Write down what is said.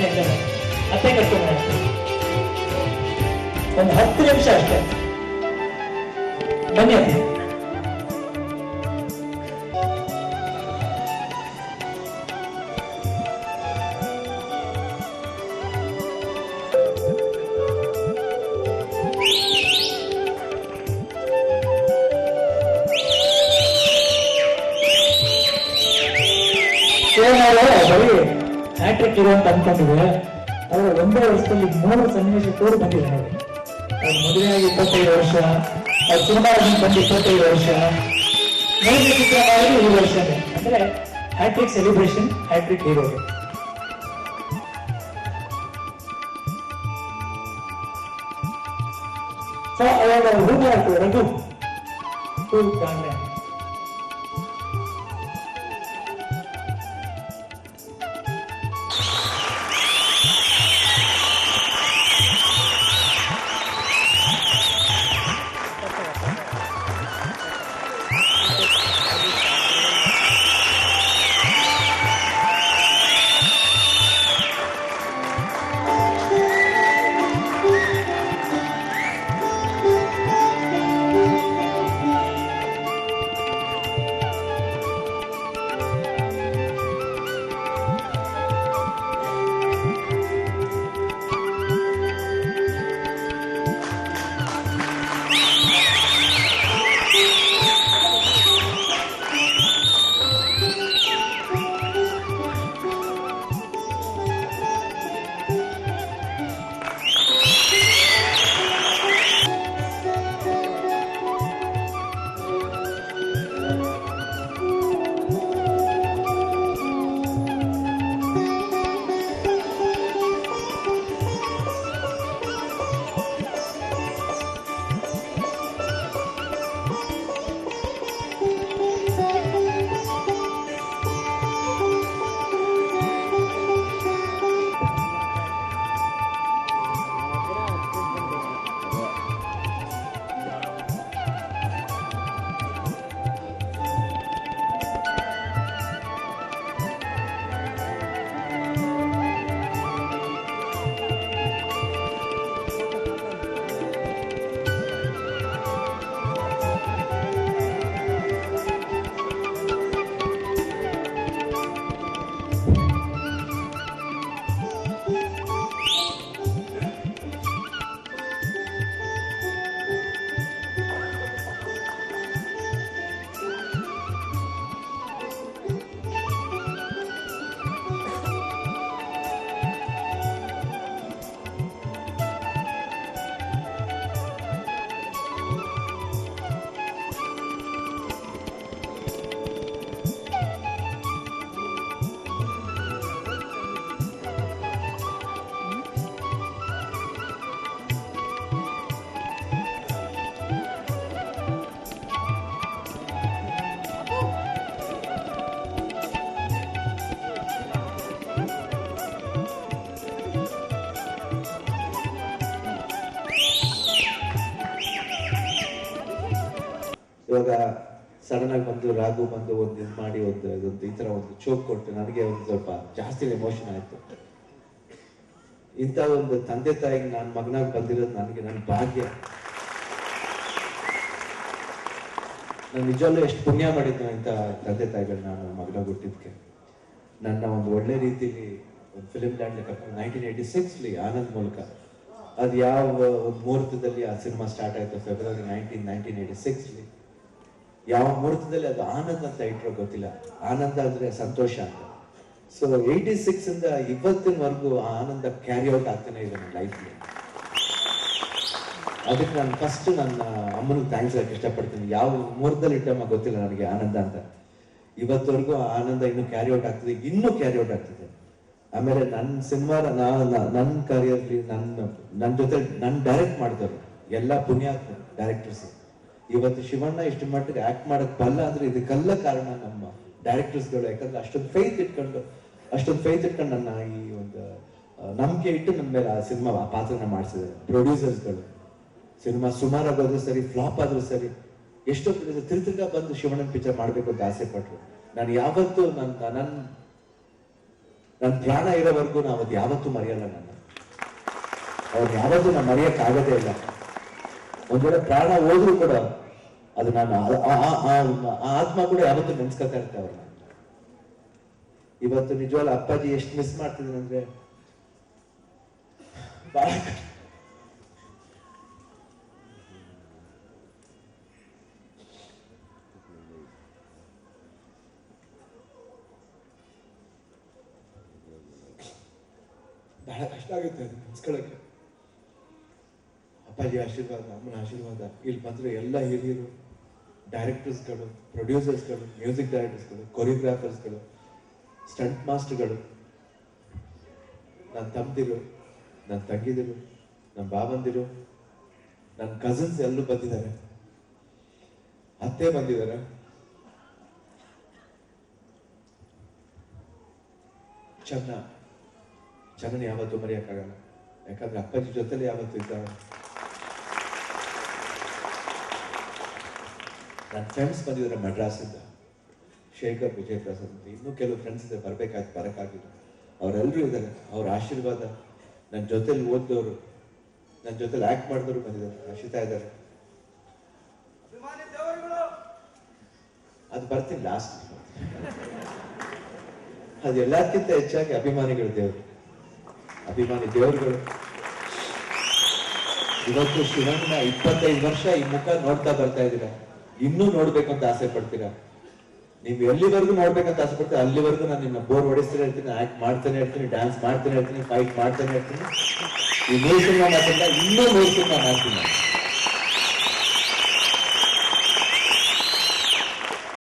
ಬನ್ನಿ ಸರ್, ಅತ್ತೆ ಕರ್ಕೊಂಡು ಒಂದು 10 ನಿಮಿಷ ಅಷ್ಟೇ ಬನ್ನಿ ಅತ್ತೆ. ಬರೀ ಹ್ಯಾಟ್ರಿಕ್ ಇರೋ ಅಂತ ಅನ್ಕೊಂಡಿದ್ರೆ ಅವರು ಒಂದೇ ವರ್ಷದಲ್ಲಿ 3 ಸನ್ನಿವೇಶ ತೋರು ಬಂದಿದ್ದಾರೆ. ಅವ್ರು ಮದುವೆಯಾಗಿ 25 ವರ್ಷ, ಅವ್ರು ಸಿನಿಮಾ ಬಂದು 25 ವರ್ಷ, ನೈಜ ಚಿತ್ರ ಮಾಡಿದ್ರು ಈ ವರ್ಷನೇ. ಅಂದ್ರೆ hattrick celebration, hattrick hero. So ಅವಾಗ ಹೂವು ಆಯ್ತು ರಘು ಹೂ ಕಾಣೆ. ಇವಾಗ ಸಡನ್ ಆಗಿ ಬಂದು ರಾಘು ಬಂದು ಒಂದು ಇದು ಮಾಡಿ ಒಂದು ಈ ತರ ಒಂದು ಚೋಕ್ ಕೊಟ್ಟು ನನಗೆ ಒಂದು ಸ್ವಲ್ಪ ಜಾಸ್ತಿ ಎಮೋಷನ್ ಆಯ್ತು. ಇಂಥ ಒಂದು ತಂದೆ ತಾಯಿಗೆ ನಾನು ಮಗನಾಗಿ ಬಂದಿರೋದು ನನಗೆ ನನ್ನ ಭಾಗ್ಯ. ನಾನು ನಿಜವಲ್ಲೂ ಎಷ್ಟು ಪುಣ್ಯ ಮಾಡಿದ್ದು ಇಂಥ ತಂದೆ ತಾಯಿಗಳು ನಾನು ಮಗನಾಗಿ ಹುಟ್ಟಿದ್ಕೆ. ನನ್ನ ಒಂದು ಒಳ್ಳೆ ರೀತಿಲಿ ಒಂದು ಫಿಲಿಂ ಲ್ಯಾಂಡ್ ಕರ್ಕೊಂಡು 1986 ಆನಂದ್ ಮೂಲಕ ಅದು ಯಾವ ಒಂದು ಮುಹೂರ್ತದಲ್ಲಿ ಆ ಸಿನಿಮಾ ಸ್ಟಾರ್ಟ್ ಆಯ್ತು, ಫೆಬ್ರವರಿ 1986 ಯಾವ ಮುಹೂರ್ತದಲ್ಲಿ ಅದು ಆನಂದ್ ಅಂತ ಇಟ್ಟರೋ ಗೊತ್ತಿಲ್ಲ. ಆನಂದ ಅಂದ್ರೆ ಸಂತೋಷ ಅಂತ. ಸೊ 86 ಇಂದ ಇವತ್ತಿನವರೆಗೂ ಆ ಆನಂದ ಕ್ಯಾರಿ ಔಟ್ ಆಗ್ತಾನೆ ಇದೆ ನನ್ನ ಲೈಫ್ಲಿ. ಅದಕ್ಕೆ ನಾನು ಫಸ್ಟ್ ನನ್ನ ಅಮ್ಮನಿಗೆ ಥ್ಯಾಂಕ್ಸ್ ಹೇಳಕ್ಕೆ ಇಷ್ಟಪಡ್ತೀನಿ. ಯಾವ ಮುಹೂರ್ತದಲ್ಲಿ ಇಟ್ಟಮ್ಮ ಗೊತ್ತಿಲ್ಲ ನನಗೆ ಆನಂದ ಅಂತ. ಇವತ್ತವರೆಗೂ ಆ ಆನಂದ ಇನ್ನೂ ಕ್ಯಾರಿ ಔಟ್ ಆಗ್ತದೆ, ಇನ್ನೂ ಕ್ಯಾರಿ ಔಟ್ ಆಗ್ತದೆ. ಆಮೇಲೆ ನನ್ನ ಸಿನಿಮಾ ನನ್ನ ಕರಿಯರ್ಲಿ ನನ್ನ ಜೊತೆ ನನ್ನ ಡೈರೆಕ್ಟ್ ಮಾಡಿದವರು ಎಲ್ಲ ಪುಣ್ಯ ಡೈರೆಕ್ಟರ್ಸ್. ಇವತ್ತು ಶಿವಣ್ಣ ಇಷ್ಟು ಮಟ್ಟಿಗೆ ಆಕ್ಟ್ ಮಾಡಕ್ ಬಲ್ಲ ಅಂದ್ರೆ ಇದಕ್ಕೆಲ್ಲ ಕಾರಣ ನಮ್ಮ ಡೈರೆಕ್ಟರ್ಸ್ಗಳು. ಯಾಕಂದ್ರೆ ಅಷ್ಟೊಂದು ಫೇತ್ ಇಟ್ಕೊಂಡು ನನ್ನ ಈ ಒಂದು ನಂಬಿಕೆ ಇಟ್ಟು ನನ್ನ ಮೇಲೆ ಆ ಸಿನಿಮಾ ಆ ಪಾತ್ರನ ಮಾಡಿಸಿದ್ದಾರೆ ಪ್ರೊಡ್ಯೂಸರ್ಸ್ಗಳು. ಸಿನಿಮಾ ಸುಮಾರಾಗೋದ್ರೂ ಸರಿ, ಫ್ಲಾಪ್ ಆದ್ರೂ ಸರಿ, ಎಷ್ಟೋ ತಿರ್ತಿರ್ಗ ಬಂದು ಶಿವಣ್ಣನ ಪಿಕ್ಚರ್ ಮಾಡ್ಬೇಕು ಅಂತ ಆಸೆ ಪಟ್ರು. ನಾನು ಯಾವತ್ತೂ ನನ್ನ ಪ್ರಾಣ ಇರೋವರೆಗೂ ನಾವು ಅದು ಯಾವತ್ತೂ ಮರೆಯಲ್ಲ. ನಾನು ಅವ್ರು ಯಾವತ್ತೂ ನಾನು ಮರೆಯಕ್ಕಾಗದೇ ಇಲ್ಲ. ಒಂದ್ ವೇಳೆ ಪ್ರಾಣ ಹೋದ್ರು ಕೂಡ ಅದು ನಾನು ಆ ಆತ್ಮ ಕೂಡ ಯಾವತ್ತೂ ನೆನ್ಸ್ಕೊತಾ ಇರ್ತೇವೆ ಅವ್ರನ್ನ. ಇವತ್ತು ನಿಜವಾಗ್ಲೂ ಅಪ್ಪಾಜಿ ಎಷ್ಟು ಮಿಸ್ ಮಾಡ್ತಿದ್ದೀನಿ ಅಂದ್ರೆ ಬಹಳ ಬಹಳ ಕಷ್ಟ ಆಗುತ್ತೆ ಅದು ನೆನ್ಸ್ಕೊಳಕ್ಕೆ. ಅಪ್ಪಾಜಿ ಆಶೀರ್ವಾದ, ಅಮ್ಮನ ಆಶೀರ್ವಾದ, ಇಲ್ಲಿ ಬಂದ್ರೆ ಎಲ್ಲ ಹಿರಿಯರು, ಡೈರೆಕ್ಟರ್ಸ್ಗಳು, ಪ್ರೊಡ್ಯೂಸರ್ಸ್ಗಳು, ಮ್ಯೂಸಿಕ್ ಡೈರೆಕ್ಟರ್ಸ್ಗಳು, ಕೊರಿಯೋಗ್ರಾಫರ್ಸ್ಗಳು, ಸ್ಟಂಟ್ ಮಾಸ್ಟರ್ಗಳು, ನನ್ನ ತಮ್ಮದಿರು, ನನ್ನ ತಂಗಿದಿರು, ನನ್ನ ಬಾಬಂದಿರು, ನನ್ನ ಕಸಿನ್ಸ್ ಎಲ್ಲರೂ ಬಂದಿದ್ದಾರೆ, ಅತ್ತೆ ಬಂದಿದ್ದಾರೆ. ಚೆನ್ನ ಯಾವತ್ತೂ ಮರೆಯಕ್ಕಾಗಲ್ಲ. ಯಾಕಂದ್ರೆ ಅಪ್ಪಾಜಿ ಜೊತೆಲೆ ಯಾವತ್ತೂ ಇದ್ದಾವೆ. ನನ್ನ ಫ್ರೆಂಡ್ಸ್ ಬಂದಿದ್ದಾರೆ ಮಡ್ರಾಸಿಂದ, ಶೇಖರ್, ವಿಜಯ್ ಪ್ರಸಾದ್ ಅಂತ, ಇನ್ನೂ ಕೆಲವು ಫ್ರೆಂಡ್ಸ್ ಇದ್ದಾರೆ, ಬರ್ಬೇಕಾಯ್ತು, ಬರೋಕ್ಕಾಗಿಲ್ಲ. ಅವರೆಲ್ಲರೂ ಇದ್ದಾರೆ. ಅವ್ರ ಆಶೀರ್ವಾದ, ನನ್ನ ಜೊತೆಲಿ ಓದಿದವರು, ನನ್ನ ಜೊತೆಲಿ ಆಕ್ಟ್ ಮಾಡಿದವರು ಬಂದಿದ್ದಾರೆ, ಹರ್ಷಿತಾ ಇದ್ದಾರೆ. ಅದು ಬರ್ತೀನಿ ಲಾಸ್ಟ್. ಅದು ಎಲ್ಲಕ್ಕಿಂತ ಹೆಚ್ಚಾಗಿ ಅಭಿಮಾನಿಗಳು ದೇವರು, ಅಭಿಮಾನಿ ದೇವರುಗಳು. ಇವತ್ತು ಶಿವಣ್ಣ 25 ವರ್ಷ ಈ ಮುಖ ನೋಡ್ತಾ ಬರ್ತಾ ಇದ್ದೀರಾ, ಇನ್ನೂ ನೋಡ್ಬೇಕು ಅಂತ ಆಸೆ ಪಡ್ತೀರಾ. ನೀವು ಎಲ್ಲಿವರೆಗೂ ನೋಡ್ಬೇಕಂತ ಆಸೆ ಪಡ್ತೀರಾ ಅಲ್ಲಿವರೆಗೂ ನಾನು ನಿನ್ನ ಬೋರ್ ಹೊಡಿಸ್ತಾನೆ ಇರ್ತೀನಿ, ಆಕ್ಟ್ ಮಾಡ್ತಾನೆ ಇರ್ತೀನಿ, ಡ್ಯಾನ್ಸ್ ಮಾಡ್ತಾನೆ ಇರ್ತೀನಿ, ಫೈಟ್ ಮಾಡ್ತಾನೆ ಇರ್ತೀನಿ. ಈ 3 ಸಿನಿಮಾ ಮಾತ್ರ ಇನ್ನೂ 3 ಸಿನಿಮಾ ಮಾಡ್ತೀನಿ.